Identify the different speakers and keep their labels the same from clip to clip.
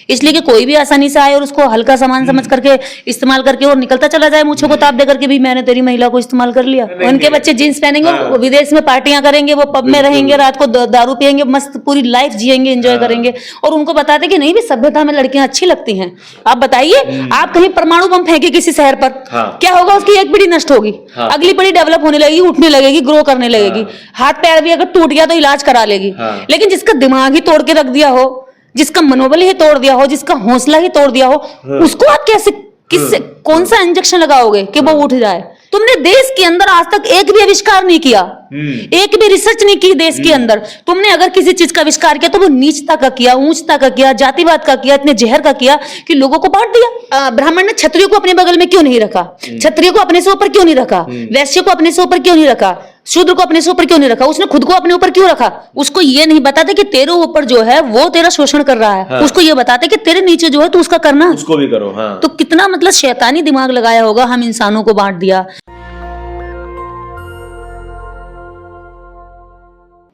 Speaker 1: इसलिए कि कोई भी आसानी से आए और उसको हल्का सामान समझ करके इस्तेमाल करके और निकलता चला जाए, मुझे को ताप दे करके भी मैंने तेरी महिला को इस्तेमाल कर लिया। उनके बच्चे जींस पहनेंगे, वो विदेश में पार्टियां करेंगे, वो पब में रहेंगे, रात को दारू पियेंगे, मस्त पूरी लाइफ जिएंगे, एंजॉय करेंगे, और उनको बताते कि नहीं भी सभ्यता में लड़कियां अच्छी लगती हैं। आप बताइए, आप कहीं परमाणु बम फेंके किसी शहर पर, क्या होगा? उसकी एक पीढ़ी नष्ट होगी, अगली पीढ़ी डेवलप होने लगेगी, उठने लगेगी, ग्रो करने लगेगी, हाथ पैर भी अगर टूट गया तो इलाज करा लेगी। लेकिन जिसका दिमाग ही तोड़ के रख दिया हो, जिसका मनोबल ही तोड़ दिया हो, जिसका हौसला ही तोड़ दिया हो, उसको आप कैसे, किससे, कौन सा इंजेक्शन लगाओगे कि वो उठ जाए? तुमने देश के अंदर आज तक एक भी आविष्कार नहीं किया, एक भी रिसर्च नहीं की देश के अंदर। तुमने अगर किसी चीज का आविष्कार किया तो वो नीचता का किया, ऊंचता का किया, जातिवाद का किया, इतने जहर का किया कि लोगों को बांट दिया। ब्राह्मण ने क्षत्रियो को अपने बगल में क्यों नहीं रखा? क्षत्रिय को अपने से ऊपर क्यों नहीं रखा? वैश्य को अपने से ऊपर क्यों नहीं रखा? शूद्र को अपने से ऊपर क्यों नहीं रखा? उसने खुद को अपने ऊपर क्यों रखा? उसको ये नहीं बताते कि तेरे ऊपर जो है वो तेरा शोषण कर रहा है। उसको ये बताते कि तेरे नीचे जो है तू उसका करना,
Speaker 2: उसको भी करो।
Speaker 1: तो कितना मतलब शैतानी दिमाग लगाया होगा, हम इंसानों को बांट दिया।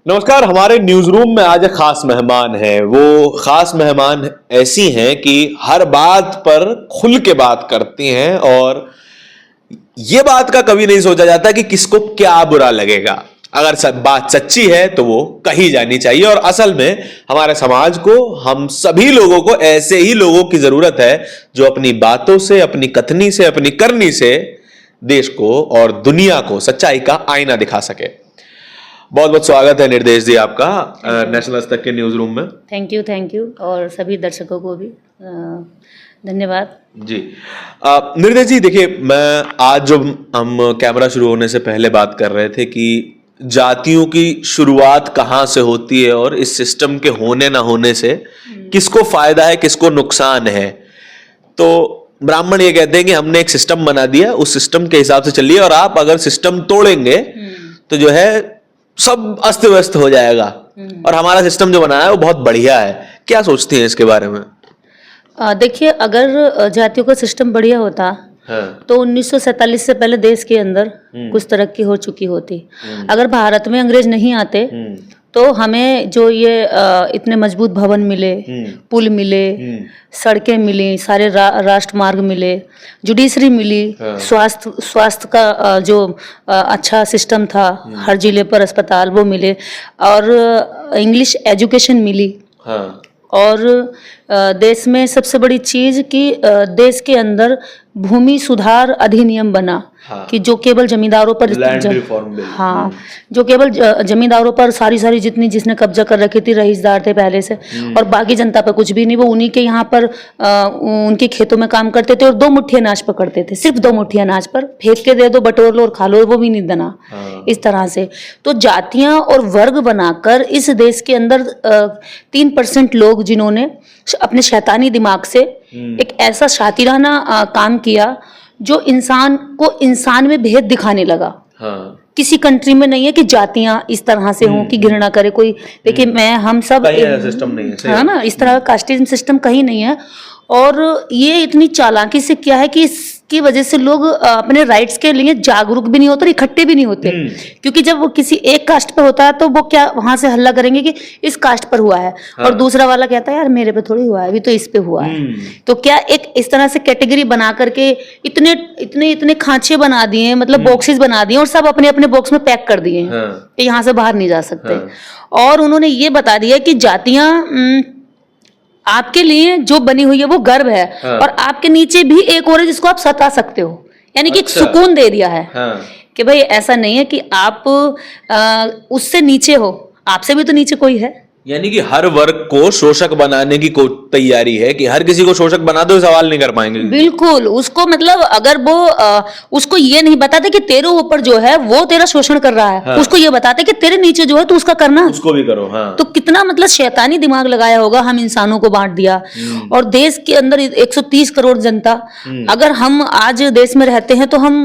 Speaker 2: नमस्कार, हमारे न्यूज रूम में आज एक खास मेहमान है। वो खास मेहमान ऐसी हैं कि हर बात पर खुल के बात करती हैं और ये बात का कभी नहीं सोचा जाता कि किसको क्या बुरा लगेगा। अगर सब बात सच्ची है तो वो कही जानी चाहिए, और असल में हमारे समाज को, हम सभी लोगों को ऐसे ही लोगों की जरूरत है जो अपनी बातों से, अपनी कथनी से, अपनी करनी से देश को और दुनिया को सच्चाई का आईना दिखा सके। बहुत बहुत स्वागत है निर्देश जी आपका नेशनल आज तक के न्यूज रूम में।
Speaker 1: थैंक यू, और सभी दर्शकों को भी धन्यवाद
Speaker 2: जी। निर्देश जी, देखिए, मैं आज जो हम कैमरा शुरू होने से पहले बात कर रहे थे कि जातियों की शुरुआत कहाँ से होती है और इस सिस्टम के होने ना होने से किसको फायदा है, किसको नुकसान है। तो ब्राह्मण ये कहते हैं कि हमने एक सिस्टम बना दिया, उस सिस्टम के हिसाब से चलिए, और आप अगर सिस्टम तोड़ेंगे तो जो है सब अस्त व्यस्त हो जाएगा, और हमारा सिस्टम जो बनाया है वो बहुत बढ़िया है। क्या सोचती हैं इसके बारे में?
Speaker 1: देखिए, अगर जातियों का सिस्टम बढ़िया होता तो 1947 से पहले देश के अंदर कुछ तरक्की हो चुकी होती। अगर भारत में अंग्रेज नहीं आते तो हमें जो ये इतने मजबूत भवन मिले, पुल मिले, सड़कें मिली, सारे राष्ट्र मार्ग मिले, जुडिशरी मिली, स्वास्थ्य का जो अच्छा सिस्टम था, हर जिले पर अस्पताल वो मिले, और इंग्लिश एजुकेशन मिली। और देश में सबसे बड़ी चीज कि देश के अंदर भूमि सुधार अधिनियम बना, कि जो केवल जमींदारों पर जो केवल जमींदारों पर सारी जितनी जिसने कब्जा कर रखी थी रईसदार थे पहले से, और बाकी जनता पर कुछ भी नहीं। वो उन्हीं के यहाँ पर उनके खेतों में काम करते थे और 2 मुट्ठी अनाज पकड़ते थे, सिर्फ 2 मुट्ठी अनाज पर फेंक के दे दो, बटोर लो और खा लो, वो भी नहीं देना। इस तरह से तो जातियां और वर्ग बनाकर इस देश के अंदर 3% लोग जिन्होंने अपने शैतानी दिमाग से एक ऐसा शातिराना काम किया जो इंसान को इंसान में भेद दिखाने लगा। किसी कंट्री में नहीं है कि जातियां इस तरह से हों कि घृणा करे कोई। देखिए, मैं हम सब
Speaker 2: सिस्टम नहीं है
Speaker 1: ना, इस तरह का कास्टिज्म सिस्टम कहीं नहीं है, और ये इतनी चालाकी से क्या है कि इसकी वजह से लोग अपने राइट्स के लिए जागरूक भी नहीं होते, इकट्ठे भी नहीं होते। क्योंकि जब वो किसी एक कास्ट पे होता है तो वो क्या वहां से हल्ला करेंगे कि इस कास्ट पर हुआ है, और दूसरा वाला कहता है यार मेरे पे थोड़ी हुआ है, अभी तो इस पे हुआ है। तो क्या एक इस तरह से कैटेगरी बना करके इतने खांचे बना दिए, मतलब बॉक्सेस बना दिए, और सब अपने अपने बॉक्स में पैक कर दिए कि यहाँ से बाहर नहीं जा सकते। और उन्होंने ये बता दिया कि जातियां आपके लिए जो बनी हुई है वो गर्व है, और आपके नीचे भी एक और है जिसको आप सता सकते हो, यानी कि एक सुकून दे दिया है कि भाई ऐसा नहीं है कि आप उससे नीचे हो, आपसे भी तो नीचे कोई है।
Speaker 2: यानी कि हर वर्ग को शोषक बनाने की तैयारी है कि हर किसी को शोषक बना दो, सवाल नहीं कर पाएंगे।
Speaker 1: बिल्कुल, उसको मतलब अगर वो उसको ये नहीं बताते कि तेरे ऊपर जो है वो तेरा शोषण कर रहा है, उसको ये बताते कि तेरे नीचे जो है तू उसका करना,
Speaker 2: उसको भी करो। तो
Speaker 1: कितना मतलब शैतानी दिमाग लगाया होगा, हम इंसानों को बांट दिया। और देश के अंदर 130 करोड़ जनता, अगर हम आज देश में रहते हैं तो हम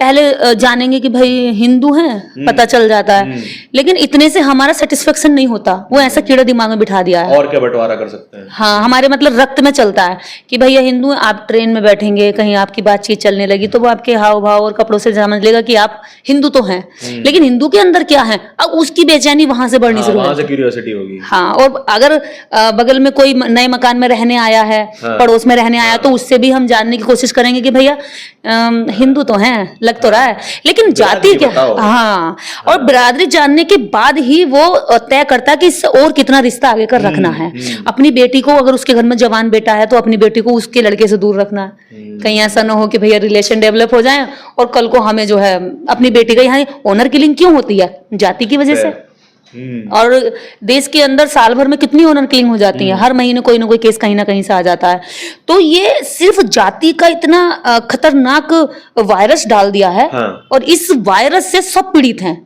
Speaker 1: पहले जानेंगे कि भाई हिंदू हैं, पता चल जाता है, लेकिन इतने से हमारा सेटिस्फेक्शन नहीं होता। वो ऐसा कीड़ा दिमाग में बिठा दिया है।
Speaker 2: और क्या बंटवारा कर सकते हैं? हाँ,
Speaker 1: हमारे मतलब रक्त में चलता है कि भैया हिंदू हैं, आप ट्रेन में बैठेंगे, कहीं आपकी बातचीत चलने लगी तो वो आपके हाव भाव और कपड़ों से समझ लेगा कि आप हिंदू तो हैं, लेकिन हिंदू के अंदर क्या है, अब उसकी बेचैनी वहां से बढ़नी शुरू
Speaker 2: वहां से क्यूरियोसिटी होगी।
Speaker 1: हाँ, और अगर बगल में कोई नए मकान में रहने आया है, पड़ोस में रहने आया, तो उससे भी हम जानने की कोशिश करेंगे कि भैया हिंदू तो हैं, लग तो रहा है, लेकिन जाति क्या। हाँ, और बिरादरी जानने के बाद ही वो तय करता है कि इससे और कितना रिश्ता आगे कर रखना है। अपनी बेटी को, अगर उसके घर में जवान बेटा है तो अपनी बेटी को उसके लड़के से दूर रखना है। कहीं ऐसा ना हो कि भैया रिलेशन डेवलप हो जाए और कल को हमें जो है अपनी बेटी का यहाँ ऑनर किलिंग क्यों होती है, जाति की वजह से। और देश के अंदर साल भर में कितनी ऑनर किलिंग हो जाती है, हर महीने कोई ना कोई केस कहीं ना कहीं से आ जाता है। तो ये सिर्फ जाति का इतना खतरनाक वायरस डाल दिया है। और इस वायरस से सब पीड़ित हैं।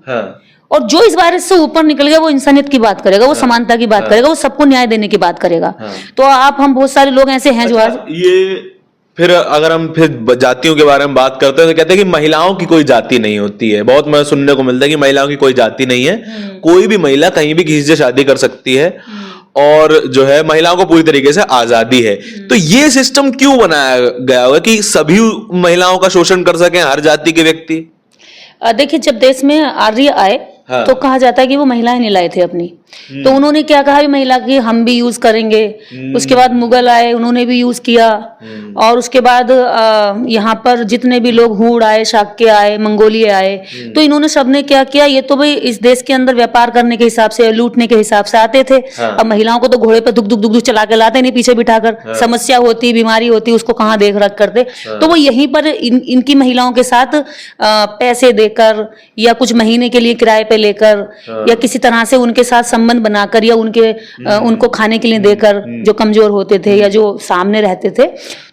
Speaker 1: और जो इस वायरस से ऊपर निकल गया वो इंसानियत की बात करेगा, वो समानता की बात करेगा, वो सबको न्याय देने की बात करेगा। तो हम बहुत सारे लोग ऐसे हैं जो आज
Speaker 2: ये फिर अगर हम फिर जातियों के बारे में बात करते हैं तो कहते हैं कि महिलाओं की कोई जाति नहीं होती है। बहुत मैं सुनने को मिलता है कि महिलाओं की कोई जाति नहीं है, कोई भी महिला कहीं भी किसी से शादी कर सकती है और जो है महिलाओं को पूरी तरीके से आजादी है। तो ये सिस्टम क्यों बनाया गया होगा कि सभी महिलाओं का शोषण कर सकें हर जाति के व्यक्ति?
Speaker 1: देखिए, जब देश में आर्य आए तो कहा जाता है कि वो महिलाएं नहीं लाए थे अपनी, तो उन्होंने क्या कहा, महिला की हम भी यूज करेंगे। उसके बाद मुगल आए, उन्होंने भी यूज किया। और उसके बाद यहाँ पर जितने भी लोग हूड़ आए, शाक्य आए, मंगोलिया आए, तो इन्होंने सबने क्या किया, ये तो भाई इस देश के अंदर व्यापार करने के हिसाब से, लूटने के हिसाब से आते थे। अब महिलाओं को तो घोड़े पर दुख दुख दुख दुख चला के लाते नहीं, पीछे बिठाकर। समस्या होती, बीमारी होती, उसको कहाँ देख रख करते। तो वो यहीं पर इनकी महिलाओं के साथ पैसे देकर या कुछ महीने के लिए किराए पे लेकर या किसी तरह से उनके साथ संबंध बनाकर या उनको खाने के लिए देकर, जो कमजोर होते थे या जो सामने रहते थे,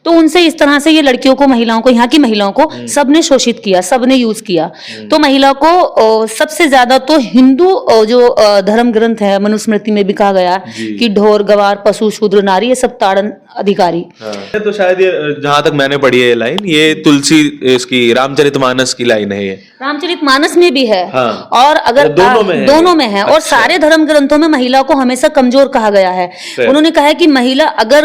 Speaker 1: तो उनसे इस तरह से ये लड़कियों को, महिलाओं को, यहाँ की महिलाओं को सबने शोषित किया, सबने यूज किया। तो महिला को सबसे ज्यादा तो हिंदू जो धर्म ग्रंथ है, मनुस्मृति में भी कहा गया कि ढोर गवार पशु शूद्र नारी ये सब ताड़न अधिकारी।
Speaker 2: तो शायद ये, जहां तक मैंने पढ़ी है ये लाइन, ये तुलसी इसकी रामचरितमानस की लाइन है। ये
Speaker 1: रामचरितमानस में भी है। और अगर
Speaker 2: दोनों में है।
Speaker 1: और सारे धर्म ग्रंथों में महिला को हमेशा कमजोर कहा गया है। उन्होंने कहा है कि महिला अगर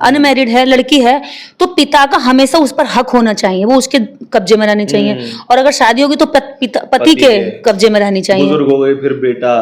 Speaker 1: अनमैरिड है, लड़की है, तो पिता का हमेशा उस पर हक होना चाहिए, वो उसके कब्जे में रहनी चाहिए। और अगर शादी होगी तो पति के कब्जे में रहनी चाहिए।
Speaker 2: बुजुर्ग हो गए फिर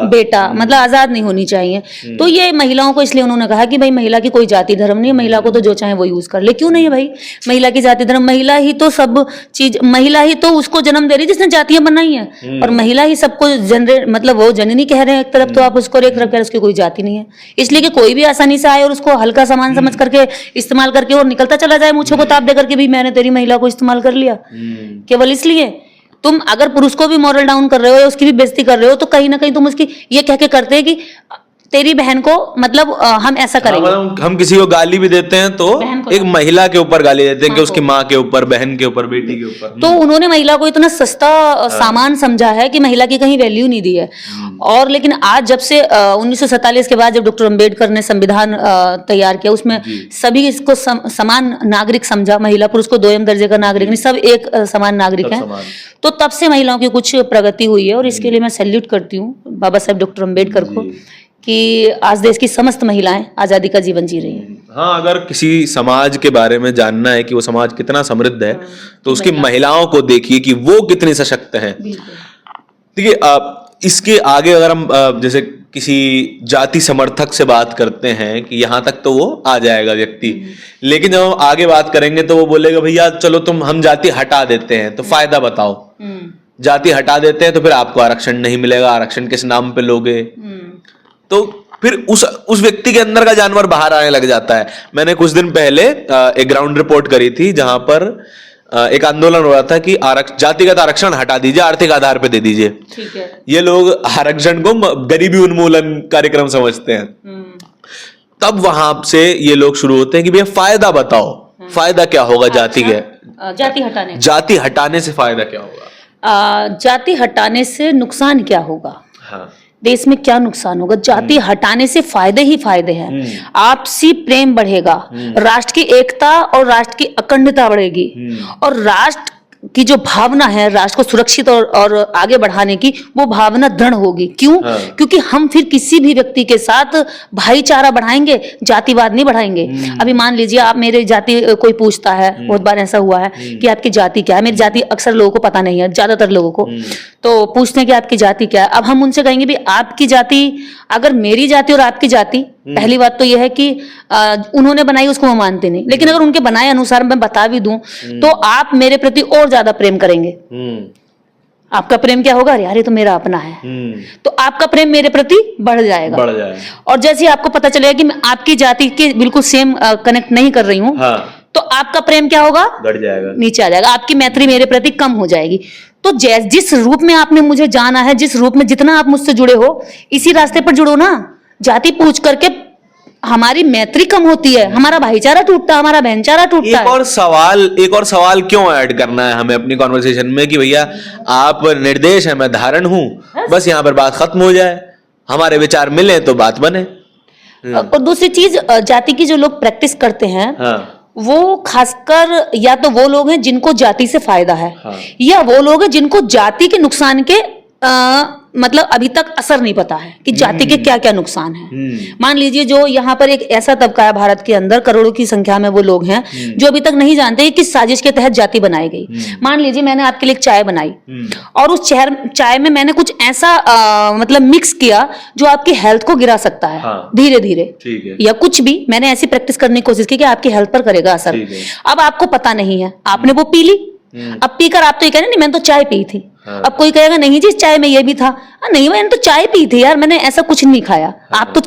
Speaker 2: बेटा
Speaker 1: मतलब आजाद नहीं होनी चाहिए। तो ये महिलाओं को इसलिए उन्होंने कहा कि भाई महिला की कोई जाति धर्म नहीं है, महिला को तो जो चाहे वो यूज कर ले। क्यों नहीं है भाई, महिला की जाति धर्म, महिला ही तो सब चीज, महिला ही तो उसको जन्म दे रही जिसने जातियां बनाई है, और महिला ही सबको जनरेट, मतलब वो जननी कह रहे हैं एक तरफ, तो आप उसको एक तरफ कह रहे हैं उसकी कोई जाति नहीं है। इसलिए कि कोई भी आसानी से आए और उसको हल्का सामान समझ करके इस्तेमाल करके और निकलता चला जाए, मुझे को ताप दे करके भी मैंने तेरी महिला को इस्तेमाल कर लिया, केवल इसलिए। तुम अगर पुरुष को भी मॉरल डाउन कर रहे हो या उसकी भी बेइज्जती कर रहे हो, तो कहीं ना कहीं तुम उसकी ये कह के करते हैं कि तेरी बहन को, मतलब हम ऐसा करेंगे।
Speaker 2: हम किसी को गाली भी देते हैं तो एक महिला के ऊपर गाली देते हैं कि उसकी माँ के ऊपर, बहन के ऊपर, बेटी के ऊपर।
Speaker 1: तो उन्होंने महिला को इतना सस्ता सामान समझा है कि महिला की कहीं वैल्यू नहीं दी है। और लेकिन आज जब से 1947 के बाद जब डॉक्टर अंबेडकर ने संविधान तैयार किया, उसमें सभी इसको समान नागरिक समझा, महिला पुरुष को दोयम दर्जे का नागरिक नहीं, सब एक समान नागरिक है। तो तब से महिलाओं की कुछ प्रगति हुई है, और इसके लिए मैं सैल्यूट करती हूँ बाबा साहेब डॉक्टर अंबेडकर को कि आज देश की समस्त महिलाएं आजादी का जीवन जी रही हैं।
Speaker 2: हाँ, अगर किसी समाज के बारे में जानना है कि वो समाज कितना समृद्ध है, तो उसकी महिलाओं को देखिए कि वो कितनी सशक्त हैं। देखिए, इसके आगे अगर हम जैसे किसी जाति समर्थक से बात करते हैं कि यहाँ तक तो वो आ जाएगा व्यक्ति, लेकिन जब हम आगे बात करेंगे तो वो बोलेगा भैया चलो हम जाति हटा देते हैं तो फायदा बताओ। जाति हटा देते हैं तो फिर आपको आरक्षण नहीं मिलेगा, आरक्षण किस नाम पे लोगे? तो फिर उस व्यक्ति के अंदर का जानवर बाहर आने लग जाता है। मैंने कुछ दिन पहले एक ग्राउंड रिपोर्ट करी थी जहां पर एक आंदोलन हो रहा था कि जातिगत आरक्षण हटा दीजिए, आर्थिक आधार पे दे दीजिए। ठीक है। ये लोग आरक्षण को गरीबी उन्मूलन कार्यक्रम समझते हैं। तब वहां से ये लोग शुरू होते हैं कि भैया फायदा बताओ, फायदा क्या होगा जाति हटाने से फायदा क्या होगा?
Speaker 1: जाति हटाने से नुकसान क्या होगा? हाँ। देश में क्या नुकसान होगा? जाति हटाने से फायदे ही फायदे हैं। आपसी प्रेम बढ़ेगा, राष्ट्र की एकता और राष्ट्र की अखंडता बढ़ेगी, और राष्ट्र की जो भावना है राष्ट्र को सुरक्षित और आगे बढ़ाने की, वो भावना दृढ़ होगी। क्यों? क्योंकि हम फिर किसी भी व्यक्ति के साथ भाईचारा बढ़ाएंगे, जातिवाद नहीं बढ़ाएंगे। अभी मान लीजिए आप मेरी जाति, कोई पूछता है, बहुत बार ऐसा हुआ है कि आपकी जाति क्या है। मेरी जाति अक्सर लोगों को पता नहीं है, ज्यादातर लोगों को, तो पूछते हैं कि आपकी जाति क्या है। अब हम उनसे कहेंगे भी आपकी जाति, अगर मेरी जाति और आपकी जाति, पहली बात तो यह है कि उन्होंने बनाई उसको मैं मानती नहीं, लेकिन अगर उनके बनाए अनुसार मैं बता भी दूं तो आप मेरे प्रति और ज्यादा प्रेम करेंगे। आपका प्रेम क्या होगा? अरे यार ये तो मेरा अपना है, तो आपका प्रेम मेरे प्रति बढ़ जाएगा। और जैसे ही आपको पता चलेगा कि मैं आपकी जाति के बिल्कुल सेम कनेक्ट नहीं कर रही हूँ, तो आपका प्रेम क्या होगा? बढ़ जाएगा, नीचे आ जाएगा। आपकी मैत्री मेरे प्रति कम हो जाएगी। तो जिस रूप में आपने मुझे जाना है, जिस रूप में जितना आप मुझसे जुड़े हो, इसी रास्ते पर जुड़ो ना। जाति पूछ करके हमारी मैत्री कम होती है, हमारा भाईचारा टूटता है, हमारा बहनचारा टूटता है।
Speaker 2: एक और सवाल क्यों ऐड करना है हमें अपनी कॉन्वर्सेशन में कि भैया आप निर्देश है, मैं धारण हूं, बस यहाँ पर बात खत्म हो जाए, हमारे विचार मिले तो बात बने।
Speaker 1: और दूसरी चीज, जाति की जो लोग प्रैक्टिस करते हैं, वो खासकर या तो वो लोग हैं जिनको जाति से फायदा है, या वो लोग हैं जिनको जाति के नुकसान के मतलब अभी तक असर नहीं पता है कि जाति के क्या क्या नुकसान है। मान लीजिए जो यहाँ पर एक ऐसा तबका है भारत के अंदर, करोड़ों की संख्या में वो लोग हैं जो अभी तक नहीं जानते कि साजिश के तहत जाति बनाई गई। मान लीजिए मैंने आपके लिए एक चाय बनाई और उस चाय में मैंने कुछ ऐसा मतलब मिक्स किया जो आपकी हेल्थ को गिरा सकता है, धीरे धीरे, या कुछ भी मैंने ऐसी प्रैक्टिस करने की कोशिश की कि आपकी हेल्थ पर करेगा असर। अब आपको पता नहीं है, आपने वो पी ली। अब पीकर आप तो ये कह रहे नहीं मैंने तो चाय पी थी। अब कोई कहेगा नहीं जी इस चाय में ये भी था। नहीं मैंने तो चाय पी थी यार, मैंने ऐसा कुछ नहीं खाया। आपको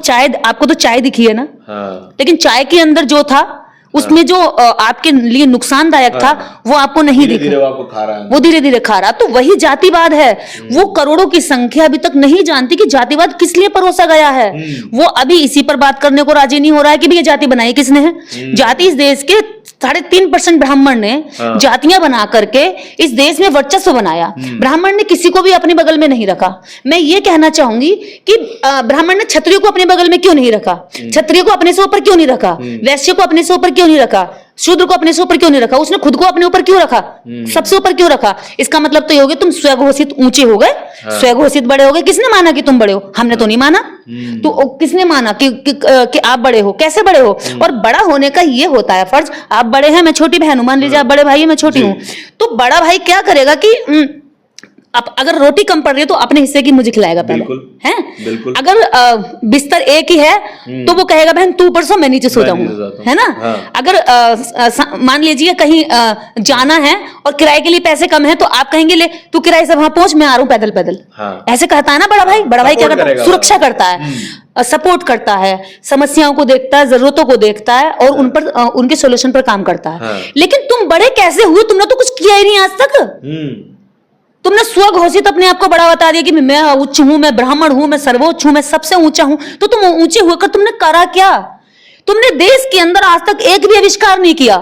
Speaker 1: तो चाय दिखी है ना, लेकिन चाय के अंदर जो था उसमें जो आपके लिए नुकसानदायक था वो आपको नहीं दिखा, वो धीरे धीरे खा रहा। तो वही जातिवाद है। वो करोड़ों की संख्या अभी तक नहीं जानती कि जातिवाद किस लिए परोसा गया है। वो अभी इसी पर बात करने को राजी नहीं हो रहा है कि भी ये जाति बनाई किसने है। जाति इस देश के 3.5% ब्राह्मण ने जातियां बना करके इस देश में वर्चस्व बनाया। ब्राह्मण ने किसी को भी अपने बगल में नहीं रखा। मैं ये कहना चाहूंगी कि ब्राह्मण ने क्षत्रिय को अपने बगल में क्यों नहीं रखा, क्षत्रिय को अपने से ऊपर क्यों नहीं रखा, वैश्य को अपने से ऊपर क्यों नहीं रखा, शूद्र को अपने से ऊपर क्यों नहीं रखा, उसने खुद को अपने ऊपर क्यों रखा, सबसे ऊपर क्यों रखा। इसका मतलब तो ये हो गया तुम स्वघोषित ऊंचे हो गए, स्वघोषित बड़े हो गए। किसने माना कि तुम बड़े हो? हमने तो नहीं माना। तो किसने माना कि आप बड़े हो? कैसे बड़े हो? और बड़ा होने का ये होता है फर्ज। आप बड़े हैं, मैं छोटी बहन हूं, मान लीजिए आप बड़े भाई हैं, मैं छोटी हूं, तो बड़ा भाई क्या करेगा कि अब अगर रोटी कम पड़ रही है तो अपने हिस्से की मुझे खिलाएगा पहले, हैं? बिल्कुल। अगर बिस्तर एक ही है तो वो कहेगा बहन तू ऊपर सो मैं नीचे सो जाऊंगा, है ना? अगर मान लीजिए कहीं जाना है और किराए के लिए पैसे कम है तो आप कहेंगे ले तू किराए से वहां पहुंच, मैं आ रहा हूं पैदल पैदल। ऐसे कहता है ना बड़ा भाई। बड़ा भाई क्या करता है? सुरक्षा करता है, सपोर्ट करता है, समस्याओं को देखता है, जरूरतों को देखता है और उन पर उनके सोल्यूशन पर काम करता है। लेकिन तुम बड़े कैसे हुए? तुमने तो कुछ किया ही नहीं आज तक। तुमने स्वघोषित अपने आप को बड़ा बता दिया कि मैं उच्च हूं, मैं ब्राह्मण हूं, मैं सर्वोच्च हूं, मैं सबसे ऊंचा हूं। तो तुम ऊंचे होकर तुमने करा क्या? तुमने देश के अंदर आज तक एक भी आविष्कार नहीं किया,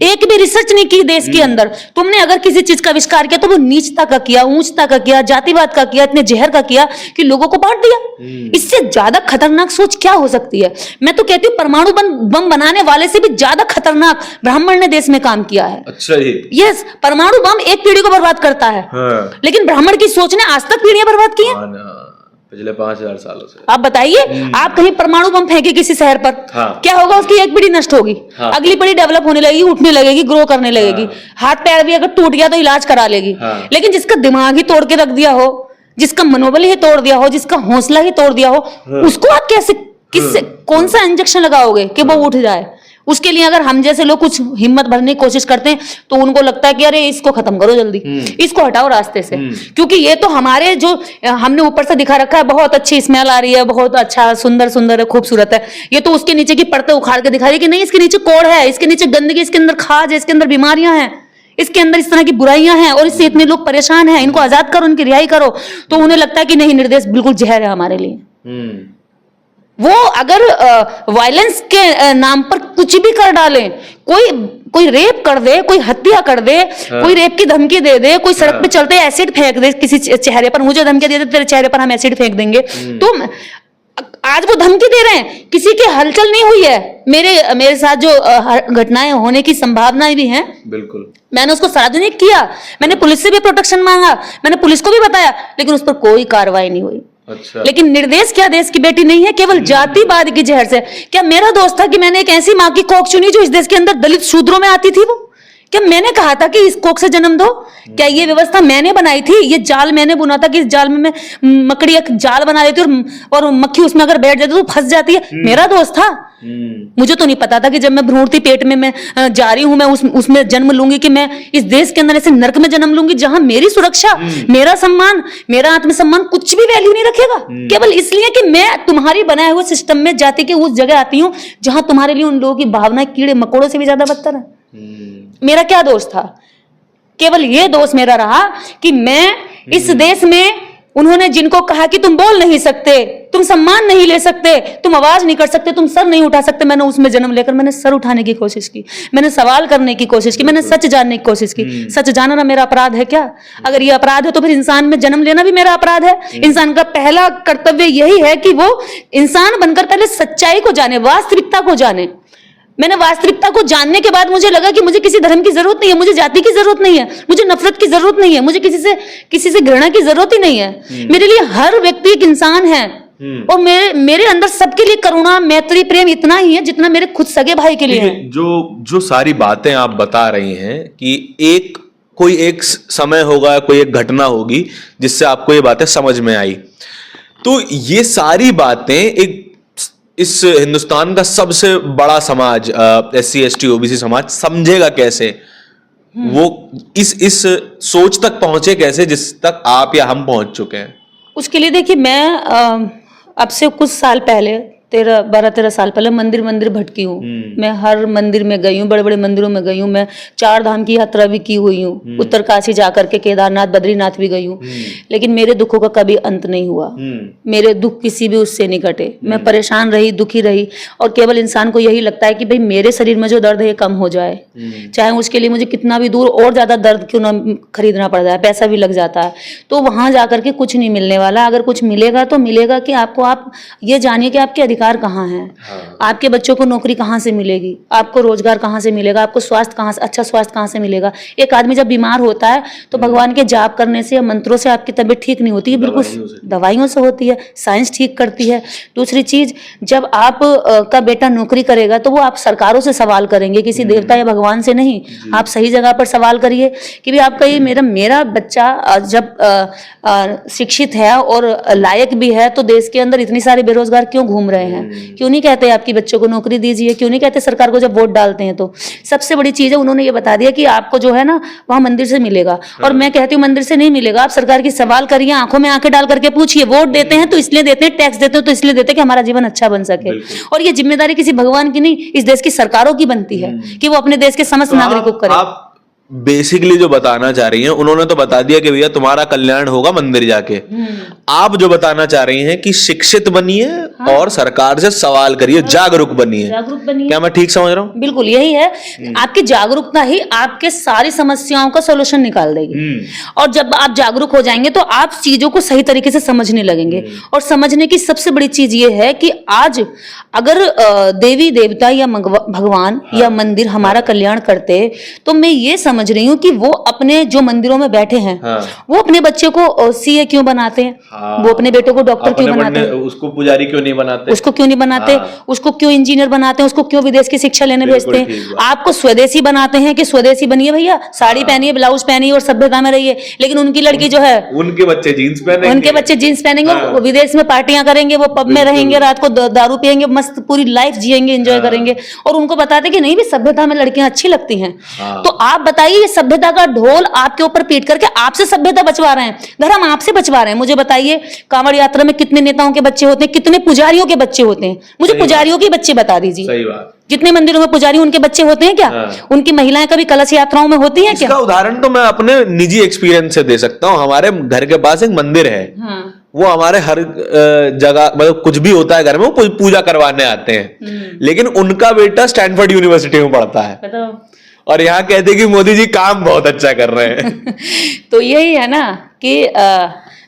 Speaker 1: एक भी रिसर्च नहीं की देश के अंदर। तुमने अगर किसी चीज का आविष्कार किया तो वो नीचता का किया, ऊंचता का किया, जातिवाद का किया, इतने जहर का किया कि लोगों को बांट दिया। इससे ज्यादा खतरनाक सोच क्या हो सकती है? मैं तो कहती हूँ परमाणु बम बनाने वाले से भी ज्यादा खतरनाक ब्राह्मण ने देश में काम किया है। अच्छा जी। यस, परमाणु बम एक पीढ़ी को बर्बाद करता है, लेकिन ब्राह्मण की सोच ने आज तक पीढ़ियां बर्बाद की है
Speaker 2: पिछले 5000 सालों से।
Speaker 1: आप बताइए, आप कहीं परमाणु बम फेंके किसी शहर पर, क्या होगा? उसकी एक पीढ़ी नष्ट होगी, अगली पीढ़ी डेवलप होने लगेगी, उठने लगेगी, ग्रो करने लगेगी। हाथ पैर भी अगर टूट गया तो इलाज करा लेगी। लेकिन जिसका दिमाग ही तोड़ के रख दिया हो, जिसका मनोबल ही तोड़ दिया हो, जिसका हौसला ही तोड़ दिया हो, उसको आप कैसे किससे कौन सा इंजेक्शन लगाओगे कि वो उठ जाए? उसके लिए अगर हम जैसे लोग कुछ हिम्मत भरने की कोशिश करते हैं तो उनको लगता है कि अरे इसको खत्म करो जल्दी, इसको हटाओ रास्ते से, क्योंकि ये तो हमारे जो हमने ऊपर से दिखा रखा है बहुत अच्छी स्मेल आ रही है, बहुत अच्छा सुंदर सुंदर है, खूबसूरत है। ये तो उसके नीचे की परतें उखाड़ के दिखा रही है कि नहीं इसके नीचे कोड़ है, इसके नीचे गंदगी, इसके अंदर खाज है, इसके अंदर बीमारियां हैं, इसके अंदर इस तरह की बुराइयां हैं और इससे इतने लोग परेशान हैं, इनको आजाद करो, इनकी रिहाई करो। तो उन्हें लगता है कि नहीं निर्देश बिल्कुल जहर है हमारे लिए। वो अगर वायलेंस के नाम पर कुछ भी कर डालें, कोई रेप कर दे, कोई हत्या कर दे, कोई रेप की धमकी दे दे, कोई सड़क पे चलते एसिड फेंक दे किसी चेहरे पर, मुझे धमकी दे दे तेरे चेहरे पर हम एसिड फेंक देंगे, तो आज वो धमकी दे रहे हैं, किसी की हलचल नहीं हुई है। मेरे साथ जो घटनाएं होने की संभावनाएं भी हैं,
Speaker 2: बिल्कुल
Speaker 1: मैंने उसको सार्वजनिक किया, मैंने पुलिस से भी प्रोटेक्शन मांगा, मैंने पुलिस को भी बताया, लेकिन उस पर कोई कार्रवाई नहीं हुई।
Speaker 2: अच्छा।
Speaker 1: लेकिन निर्देश क्या देश की बेटी नहीं है, केवल जातिवाद की जहर से। क्या मेरा दोस्त था कि मैंने एक ऐसी माँ की कोख चुनी जो इस देश के अंदर दलित शूद्रों में आती थी? वो क्या मैंने कहा था कि इस कोख से जन्म दो? क्या ये व्यवस्था मैंने बनाई थी? ये जाल मैंने बुना था कि इस जाल में मैं मकड़ी एक जाल बना देती और मक्खी उसमें अगर बैठ जाती तो फंस जाती है? मेरा दोस्त था। मुझे तो नहीं पता था कि जब मैं भ्रूण थी पेट में, मैं जा रही हूं, मैं उसमें जन्म लूंगी, कि मैं इस देश के अंदर ऐसे नर्क में जन्म लूंगी जहां मेरी सुरक्षा, मेरा सम्मान, मेरा आत्मसम्मान कुछ भी वैल्यू नहीं रखेगा, केवल इसलिए कि मैं तुम्हारी बनाए हुए सिस्टम में जाति के उस जगह आती हूं जहां तुम्हारे लिए उन लोगों की भावनाएं कीड़े मकोड़ों से भी ज्यादा बदतर है। मेरा क्या दोष था? केवल ये दोष मेरा रहा कि मैं इस देश में, उन्होंने जिनको कहा कि तुम बोल नहीं सकते, तुम सम्मान नहीं ले सकते, तुम आवाज नहीं कर सकते, तुम सर नहीं उठा सकते, मैंने उसमें जन्म लेकर मैंने सर उठाने की कोशिश की, मैंने सवाल करने की कोशिश की, मैंने सच जानने की कोशिश की। सच जानना मेरा अपराध है क्या? अगर ये अपराध है तो फिर इंसान में जन्म लेना भी मेरा अपराध है। इंसान का पहला कर्तव्य यही है कि वो इंसान बनकर पहले सच्चाई को जाने, वास्तविकता को जाने। मैंने वास्तविकता को जानने के बाद मुझे लगा कि मुझे किसी धर्म की जरूरत नहीं है, मुझे जाति की जरूरत नहीं है, मुझे नफरत की जरूरत नहीं है, मुझे किसी से घृणा की जरूरत ही नहीं है। मेरे लिए हर व्यक्ति एक इंसान है और मेरे अंदर सबके लिए करुणा, मैत्री, प्रेम इतना ही है जितना मेरे खुद सगे भाई के लिए है।
Speaker 2: जो सारी बातें आप बता रही हैं कि कोई एक समय होगा, कोई एक घटना होगी जिससे आपको ये बातें समझ में आई, तो ये सारी बातें इस हिंदुस्तान का सबसे बड़ा समाज, SC ST OBC समाज समझेगा कैसे? वो इस सोच तक पहुंचे कैसे जिस तक आप या हम पहुंच चुके हैं?
Speaker 1: उसके लिए देखिए, मैं अब से कुछ साल पहले, 12-13 साल पहले मंदिर भटकी हूँ। मैं हर मंदिर में गई हूँ, बड़े बड़े मंदिरों में गई हूँ, मैं 4 धाम की यात्रा भी की हुई हूँ, उत्तरकाशी जाकर के केदारनाथ, बद्रीनाथ भी गई हूँ, लेकिन मेरे दुखों का कभी अंत नहीं हुआ। मेरे दुख किसी भी उससे नहीं घटे। मैं परेशान रही, दुखी रही, और केवल इंसान को यही लगता है कि भाई मेरे शरीर में जो दर्द है ये कम हो जाए, चाहे उसके लिए मुझे कितना भी दूर और ज्यादा दर्द क्यों ना खरीदना पड़ जाए, पैसा भी लग जाता है। तो वहां जाकर के कुछ नहीं मिलने वाला। अगर कुछ मिलेगा तो मिलेगा कि आपको, आप ये जानिए कि आपके अधिकार कहाँ है, आपके बच्चों को नौकरी कहाँ से मिलेगी, आपको रोजगार कहाँ से मिलेगा, आपको स्वास्थ्य कहाँ से, अच्छा स्वास्थ्य कहाँ से मिलेगा। एक आदमी जब बीमार होता है तो भगवान के जाप करने से या मंत्रों से आपकी तबीयत ठीक नहीं होती है, बिल्कुल दवाइयों से होती है, साइंस ठीक करती है। दूसरी चीज, जब आप का बेटा नौकरी करेगा तो वो आप सरकारों से सवाल करेंगे, किसी देवता या भगवान से नहीं। आप सही जगह पर सवाल करिए कि भी आपका ये मेरा बच्चा जब शिक्षित है और लायक भी है तो देश के अंदर इतनी सारे बेरोजगार क्यों घूम रहे हैं? क्यों नहीं कहते आपकी बच्चों को नौकरी दीजिए? क्यों नहीं कहते सरकार को जब वोट डालते हैं? तो सबसे बड़ी चीज है, उन्होंने ये बता दिया कि आपको जो है ना वहां मंदिर से मिलेगा। और मैं कहती हूँ मंदिर से नहीं मिलेगा, आप सरकार की सवाल करिए, आंखों में आंखें डाल करके पूछिए। वोट देते हैं तो इसलिए देते हैं, टैक्स देते हैं तो इसलिए देते हैं कि हमारा जीवन अच्छा बन सके। और ये जिम्मेदारी किसी भगवान की नहीं, इस देश की सरकारों की बनती है कि वो अपने देश के समस्त नागरिकों को करें।
Speaker 2: बेसिकली जो बताना चाह रही हैं, उन्होंने तो बता दिया कि भैया तुम्हारा कल्याण होगा मंदिर जाके। आप जो बताना चाह रही हैं कि शिक्षित बनिए, हाँ, और सरकार से सवाल करिए, हाँ, जागरूक बनिए। क्या मैं ठीक समझ रहा हूँ? बिल्कुल
Speaker 1: यही है। आपकी जागरूकता ही आपके सारी समस्याओं का सोल्यूशन निकाल देगी। और जब आप जागरूक हो जाएंगे तो आप चीजों को सही तरीके से समझने लगेंगे। और समझने की सबसे बड़ी चीज ये है कि आज अगर देवी देवता या भगवान, हाँ, या मंदिर हमारा कल्याण करते तो मैं ये समझ रही हूँ कि वो अपने जो मंदिरों में बैठे हैं, हाँ, वो अपने बच्चे को CA क्यों बनाते हैं? हाँ, वो अपने बेटों को डॉक्टर क्यों बनाते हैं?
Speaker 2: उसको पुजारी क्यों नहीं बनाते?
Speaker 1: उसको क्यों नहीं बनाते? हाँ, उसको क्यों इंजीनियर बनाते हैं? उसको क्यों विदेश की शिक्षा लेने भेजते हैं? आपको स्वदेशी बनाते हैं कि स्वदेशी बनिए भैया, साड़ी पहनिए, ब्लाउज पहनिए और सभ्यता में रहिए। लेकिन उनकी लड़की जो है,
Speaker 2: उनके बच्चे जीन्स पहनेंगे,
Speaker 1: वो विदेश में पार्टियां करेंगे, वो पब में रहेंगे, रात को दारू पियेंगे, मस्त पूरी लाइफ जिएंगे, एंजॉय करेंगे। और उनको बताते कि नहीं भी सभ्यता में लड़कियां अच्छी लगती हैं। तो आप बताइए, ये सभ्यता का ढोल आपके ऊपर पीट करके आपसे सभ्यता बचवा रहे हैं, धर्म आपसे बचवा रहे हैं। मुझे बताइए, कांवड़ यात्रा में कितने नेताओं के बच्चे होते हैं, कितने पुजारियों के बच्चे होते हैं? मुझे पुजारियों के बच्चे बता दीजिए।
Speaker 2: सही बात।
Speaker 1: जितने मंदिरों में पुजारी उनके बच्चे होते हैं क्या? हाँ। उनकी महिलाएं कभी कलश यात्राओं में होती हैं क्या?
Speaker 2: इसका उदाहरण तो मैं अपने निजी एक्सपीरियंस से दे सकता हूँ। हमारे घर के पास एक मंदिर है, हाँ, वो हमारे हर जगह, मतलब कुछ भी होता है घर में, वो पूजा करवाने आते हैं। लेकिन उनका बेटा स्टैनफोर्ड यूनिवर्सिटी में पढ़ता है और यहाँ कहते हैं कि मोदी जी काम बहुत अच्छा कर रहे हैं।
Speaker 1: तो यही है ना कि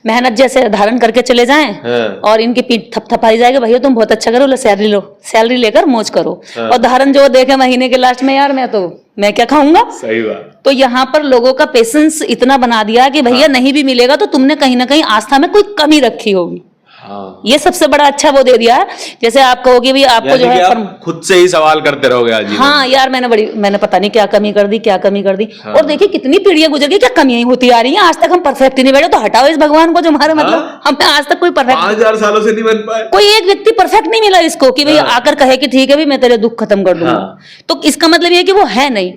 Speaker 1: मेहनत जैसे धारण करके चले जाएं और इनकी पीठ थपथपाई जाएगी, भैया तुम बहुत अच्छा करो, लो सैलरी लो, सैलरी लेकर मौज करो। और धारण जो देखे महीने के लास्ट में, यार मैं क्या खाऊंगा।
Speaker 2: सही बात।
Speaker 1: तो यहाँ पर लोगों का पेशेंस इतना बना दिया कि भैया नहीं भी मिलेगा तो तुमने कहीं ना कहीं आस्था में कोई कमी रखी होगी।
Speaker 2: हाँ।
Speaker 1: ये सबसे बड़ा अच्छा वो दे दिया है। जैसे आप कहोगे भी आपको जो है
Speaker 2: आप खुद से ही सवाल करते रहोगे आज।
Speaker 1: हाँ यार मैंने पता नहीं क्या कमी कर दी, क्या कमी कर दी। हाँ। और देखिए कितनी पीढ़ियां गुजर गई, क्या कमियां होती आ रही हैं, आज तक हम परफेक्ट ही नहीं बैठे। तो हटाओ इस भगवान को जो हमारे मतलब हमें आज तक कोई परफेक्ट
Speaker 2: 5000 सालों से नहीं बन पाए,
Speaker 1: कोई एक व्यक्ति परफेक्ट नहीं मिला इसको कि भाई आकर कहे कि ठीक है भी मैं तेरे दुख खत्म कर दूंगा। तो इसका मतलब ये है कि वो है नहीं।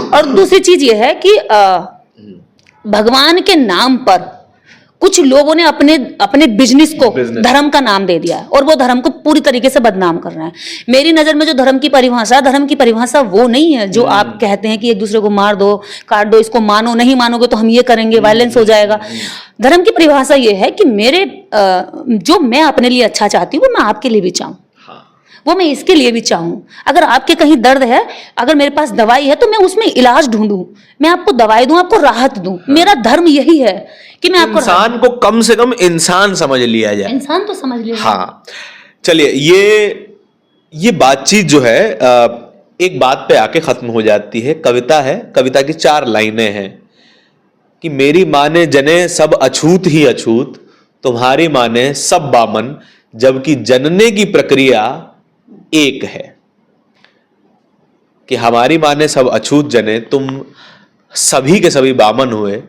Speaker 1: और दूसरी चीज ये है कि भगवान के नाम पर कुछ लोगों ने अपने बिजनेस को धर्म का नाम दे दिया है और वो धर्म को पूरी तरीके से बदनाम कर रहे हैं। मेरी नजर में जो धर्म की परिभाषा वो नहीं है जो आप कहते हैं कि एक दूसरे को मार दो, काट दो, इसको मानो, नहीं मानोगे तो हम ये करेंगे, वायलेंस हो जाएगा। धर्म की परिभाषा ये है कि जो मैं अपने लिए अच्छा चाहती हूँ वो मैं आपके लिए भी चाहूँ, वो मैं इसके लिए भी चाहूं। अगर आपके कहीं दर्द है, अगर मेरे पास दवाई है तो मैं उसमें इलाज ढूंढूं, मैं आपको दवाई दूं, आपको राहत दूं। मेरा धर्म यही है कि मैं आपको
Speaker 2: इंसान को कम से कम इंसान समझ लिया जाए।
Speaker 1: इंसान तो समझ लिया।
Speaker 2: हाँ चलिए, ये बातचीत जो है एक बात पे आके खत्म हो जाती है। कविता है, कविता की 4 लाइनें हैं कि मेरी माँ ने जने सब अछूत ही अछूत, तुम्हारी माँ ने सब बामन, जबकि जनने की प्रक्रिया एक है। कि हमारी माँ ने सब अछूत जने, तुम सभी के सभी बामन हुए,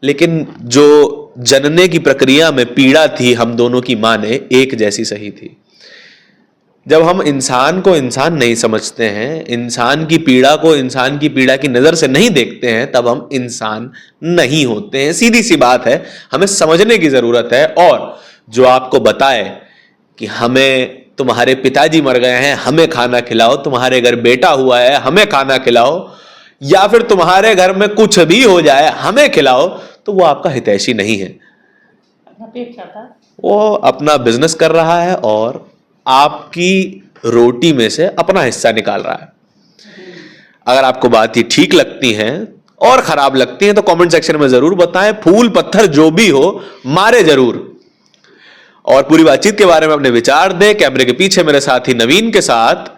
Speaker 2: लेकिन जो जनने की प्रक्रिया में पीड़ा थी हम दोनों की माँ ने एक जैसी सही थी। जब हम इंसान को इंसान नहीं समझते हैं, इंसान की पीड़ा को इंसान की पीड़ा की नजर से नहीं देखते हैं, तब हम इंसान नहीं होते हैं। सीधी सी बात है, हमें समझने की जरूरत है। और जो आपको बताए कि हमें तुम्हारे पिताजी मर गए हैं, हमें खाना खिलाओ, तुम्हारे घर बेटा हुआ है, हमें खाना खिलाओ, या फिर तुम्हारे घर में कुछ भी हो जाए हमें खिलाओ, तो वो आपका हितैषी नहीं है। वो अपना बिजनेस कर रहा है और आपकी रोटी में से अपना हिस्सा निकाल रहा है। अगर आपको बात ये ठीक लगती है और खराब लगती है तो कमेंट सेक्शन में जरूर बताएं। फूल पत्थर जो भी हो मारे जरूर। और पूरी बातचीत के बारे में अपने विचार दें। कैमरे के पीछे मेरे साथी नवीन के साथ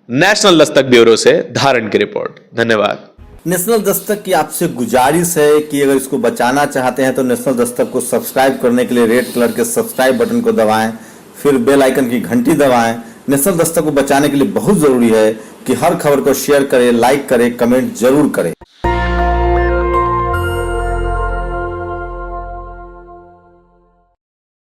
Speaker 2: नेशनल दस्तक ब्यूरो से धारण की रिपोर्ट। धन्यवाद।
Speaker 3: नेशनल दस्तक की आपसे गुजारिश है कि अगर इसको बचाना चाहते हैं तो नेशनल दस्तक को सब्सक्राइब करने के लिए रेड कलर के सब्सक्राइब बटन को दबाएं, फिर बेल आइकन की घंटी दबाएं। नेशनल दस्तक को बचाने के लिए बहुत जरूरी है कि हर खबर को शेयर करें, लाइक करें, कमेंट जरूर करें।